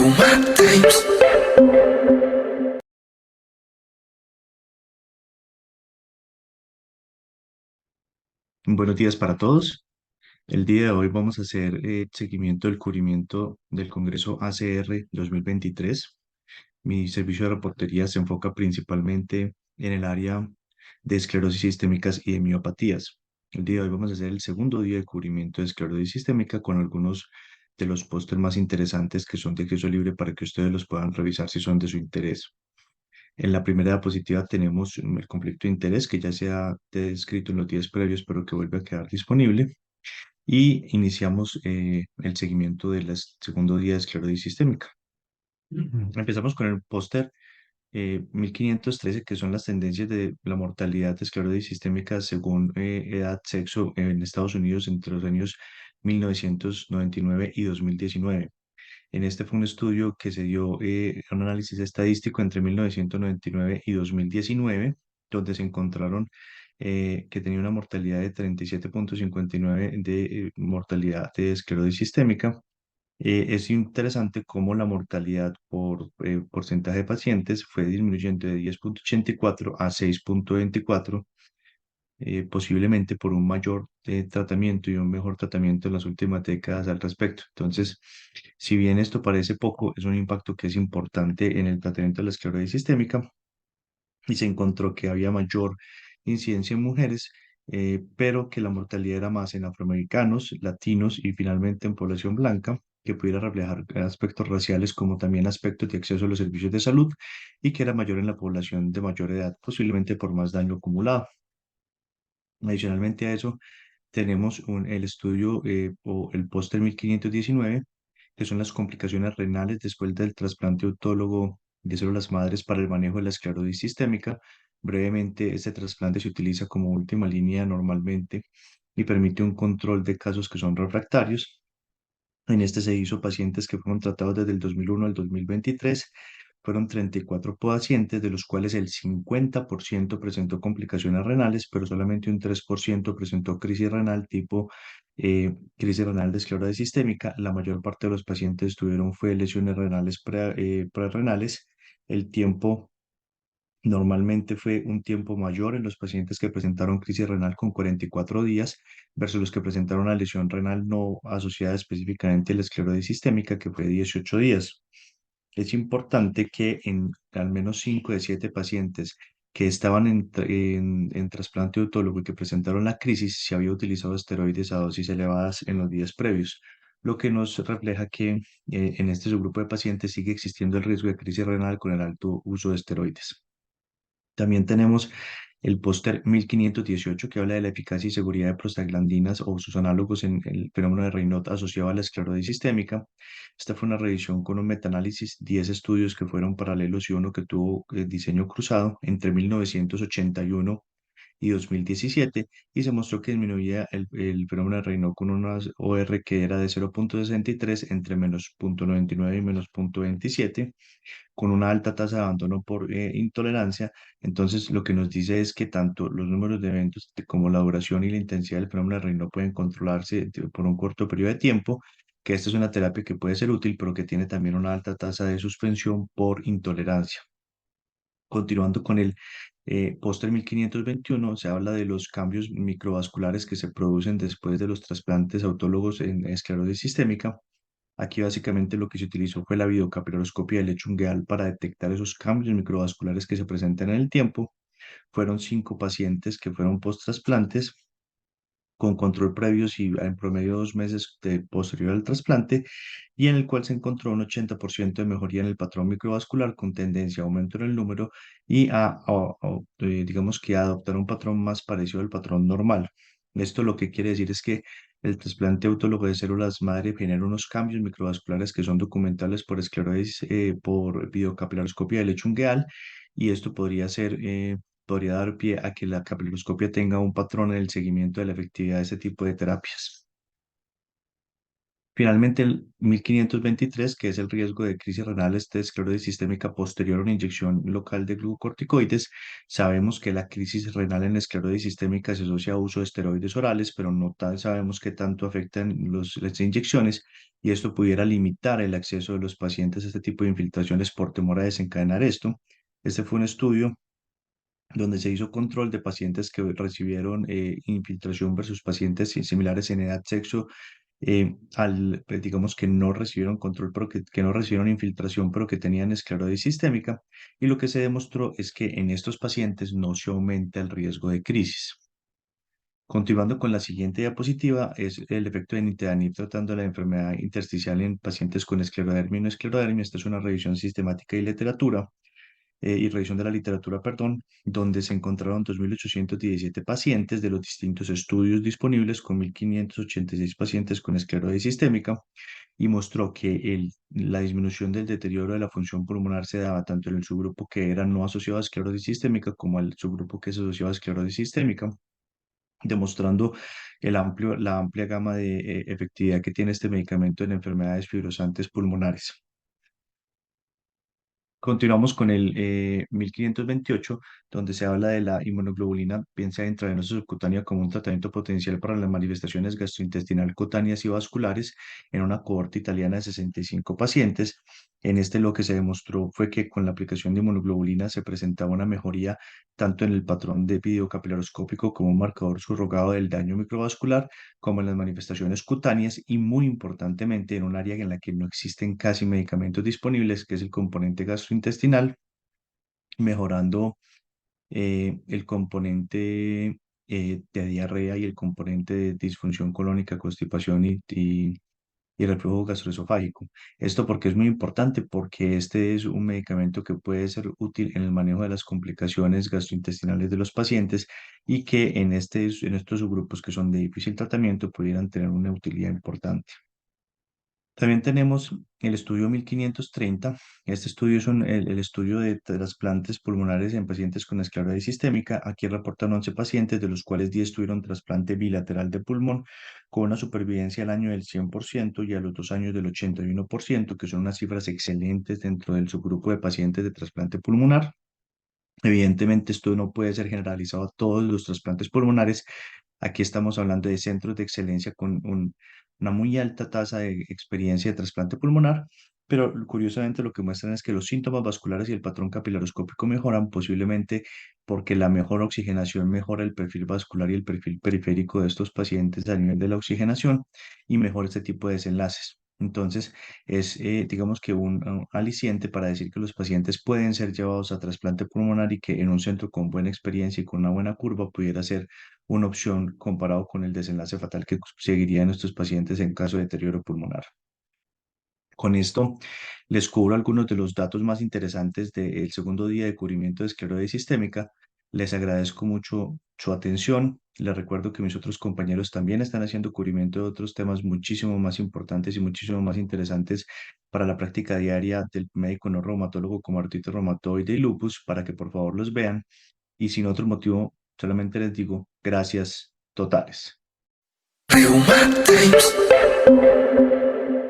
Reumat Times. Buenos días para todos. El día de hoy vamos a hacer seguimiento del cubrimiento del Congreso ACR 2023. Mi servicio de reportería se enfoca principalmente en el área de esclerosis sistémicas y de miopatías. El día de hoy vamos a hacer el segundo día de cubrimiento de esclerosis sistémica con algunos de los pósters más interesantes que son de acceso libre para que ustedes los puedan revisar si son de su interés. En la primera diapositiva tenemos el conflicto de interés que ya se ha descrito en los días previos, pero que vuelve a quedar disponible. Y iniciamos el seguimiento del segundo día de esclerosis sistémica. Empezamos con el póster 1513, que son las tendencias de la mortalidad de esclerosis sistémica según edad, sexo en Estados Unidos entre los años 1999 y 2019. En este fue un estudio que se dio un análisis estadístico entre 1999 y 2019, donde se encontraron que tenía una mortalidad de 37,59 de mortalidad de esclerosis sistémica. Es interesante cómo la mortalidad por porcentaje de pacientes fue disminuyendo de 10,84 a 6,24, posiblemente por un mayor tratamiento y un mejor tratamiento en las últimas décadas al respecto. Entonces, si bien esto parece poco, es un impacto que es importante en el tratamiento de la esclerosis sistémica y se encontró que había mayor incidencia en mujeres, pero que la mortalidad era más en afroamericanos, latinos y finalmente en población blanca, que pudiera reflejar aspectos raciales como también aspectos de acceso a los servicios de salud y que era mayor en la población de mayor edad, posiblemente por más daño acumulado. Adicionalmente a eso, tenemos el estudio o el póster 1519, que son las complicaciones renales después del trasplante autólogo de células madres para el manejo de la esclerosis sistémica. Brevemente, este trasplante se utiliza como última línea normalmente y permite un control de casos que son refractarios. En este se hizo pacientes que fueron tratados desde el 2001 al 2023. Fueron 34 pacientes, de los cuales el 50% presentó complicaciones renales, pero solamente un 3% presentó crisis renal tipo crisis renal de esclerosis sistémica. La mayor parte de los pacientes tuvieron fue lesiones renales prerrenales. El tiempo normalmente fue un tiempo mayor en los pacientes que presentaron crisis renal con 44 días versus los que presentaron una lesión renal no asociada específicamente a la esclerosis sistémica, que fue 18 días. Es importante que en al menos 5 de 7 pacientes que estaban en trasplante autólogo y que presentaron la crisis, se había utilizado esteroides a dosis elevadas en los días previos, lo que nos refleja que en este subgrupo de pacientes sigue existiendo el riesgo de crisis renal con el alto uso de esteroides. También tenemos el póster 1518 que habla de la eficacia y seguridad de prostaglandinas o sus análogos en el fenómeno de Raynaud asociado a la esclerosis sistémica. Esta fue una revisión con un metaanálisis, 10 estudios que fueron paralelos y uno que tuvo diseño cruzado entre 1981 y 2017, y se mostró que disminuía el fenómeno de Raynaud con una OR que era de 0,63 entre menos 0,99 y menos 0,27, con una alta tasa de abandono por intolerancia. Entonces, lo que nos dice es que tanto los números de eventos como la duración y la intensidad del fenómeno de Raynaud pueden controlarse por un corto periodo de tiempo, que esta es una terapia que puede ser útil, pero que tiene también una alta tasa de suspensión por intolerancia. Continuando con el póster 1521, se habla de los cambios microvasculares que se producen después de los trasplantes autólogos en esclerosis sistémica. Aquí básicamente lo que se utilizó fue la videocapilaroscopia del lecho ungueal para detectar esos cambios microvasculares que se presentan en el tiempo. Fueron 5 pacientes que fueron post-trasplantes con control previo y en promedio 2 meses de posterior al trasplante, y en el cual se encontró un 80% de mejoría en el patrón microvascular con tendencia a aumento en el número y digamos que a adoptar un patrón más parecido al patrón normal. Esto lo que quiere decir es que el trasplante autólogo de células madre genera unos cambios microvasculares que son documentables por esclerosis, por videocapilaroscopia del lecho ungueal, y esto podría dar pie a que la capiloscopia tenga un patrón en el seguimiento de la efectividad de este tipo de terapias. Finalmente, el 1523, que es el riesgo de crisis renal, de esclerosis sistémica posterior a una inyección local de glucocorticoides. Sabemos que la crisis renal en la esclerosis sistémica se asocia a uso de esteroides orales, pero no sabemos qué tanto afectan las inyecciones, y esto pudiera limitar el acceso de los pacientes a este tipo de infiltraciones por temor a desencadenar esto. Este fue un estudio donde se hizo control de pacientes que recibieron infiltración versus pacientes similares en edad, sexo, digamos que no recibieron control, pero que no recibieron infiltración, pero que tenían esclerosis sistémica. Y lo que se demostró es que en estos pacientes no se aumenta el riesgo de crisis. Continuando con la siguiente diapositiva, es el efecto de Nintedanib tratando la enfermedad intersticial en pacientes con esclerodermia y no esclerodermia. Esta es una revisión sistemática y revisión de la literatura, perdón, donde se encontraron 2.817 pacientes de los distintos estudios disponibles con 1.586 pacientes con esclerosis sistémica, y mostró que la disminución del deterioro de la función pulmonar se daba tanto en el subgrupo que era no asociado a esclerosis sistémica como el subgrupo que se asociaba a esclerosis sistémica, demostrando la amplia gama de efectividad que tiene este medicamento en enfermedades fibrosantes pulmonares. Continuamos con el 1528, donde se habla de la inmunoglobulina, bien sea intravenosa o subcutánea, como un tratamiento potencial para las manifestaciones gastrointestinal cutáneas y vasculares en una cohorte italiana de 65 pacientes. En este lo que se demostró fue que con la aplicación de inmunoglobulina se presentaba una mejoría tanto en el patrón de videocapilaroscópico como un marcador subrogado del daño microvascular, como en las manifestaciones cutáneas, y muy importantemente en un área en la que no existen casi medicamentos disponibles, que es el componente gastrointestinal, mejorando el componente de diarrea y el componente de disfunción colónica, constipación y reflujo gastroesofágico. Esto porque es muy importante, porque este es un medicamento que puede ser útil en el manejo de las complicaciones gastrointestinales de los pacientes, y que en estos subgrupos que son de difícil tratamiento pudieran tener una utilidad importante. También tenemos el estudio 1530. Este estudio es el estudio de trasplantes pulmonares en pacientes con esclerosis sistémica. Aquí reportan 11 pacientes, de los cuales 10 tuvieron trasplante bilateral de pulmón, con una supervivencia al año del 100% y a los 2 años del 81%, que son unas cifras excelentes dentro del subgrupo de pacientes de trasplante pulmonar. Evidentemente, esto no puede ser generalizado a todos los trasplantes pulmonares. Aquí estamos hablando de centros de excelencia con una muy alta tasa de experiencia de trasplante pulmonar, pero curiosamente lo que muestran es que los síntomas vasculares y el patrón capilaroscópico mejoran, posiblemente porque la mejor oxigenación mejora el perfil vascular y el perfil periférico de estos pacientes a nivel de la oxigenación, y mejora este tipo de desenlaces. Entonces, es, digamos que un aliciente para decir que los pacientes pueden ser llevados a trasplante pulmonar, y que en un centro con buena experiencia y con una buena curva pudiera ser una opción comparado con el desenlace fatal que seguiría en estos pacientes en caso de deterioro pulmonar. Con esto les cubro algunos de los datos más interesantes del segundo día de cubrimiento de esclerosis sistémica. Les agradezco mucho su atención. Les recuerdo que mis otros compañeros también están haciendo cubrimiento de otros temas muchísimo más importantes y muchísimo más interesantes para la práctica diaria del médico no reumatólogo, como artritis reumatoide y lupus, para que por favor los vean. Y sin otro motivo, solamente les digo gracias totales. Reumat Times.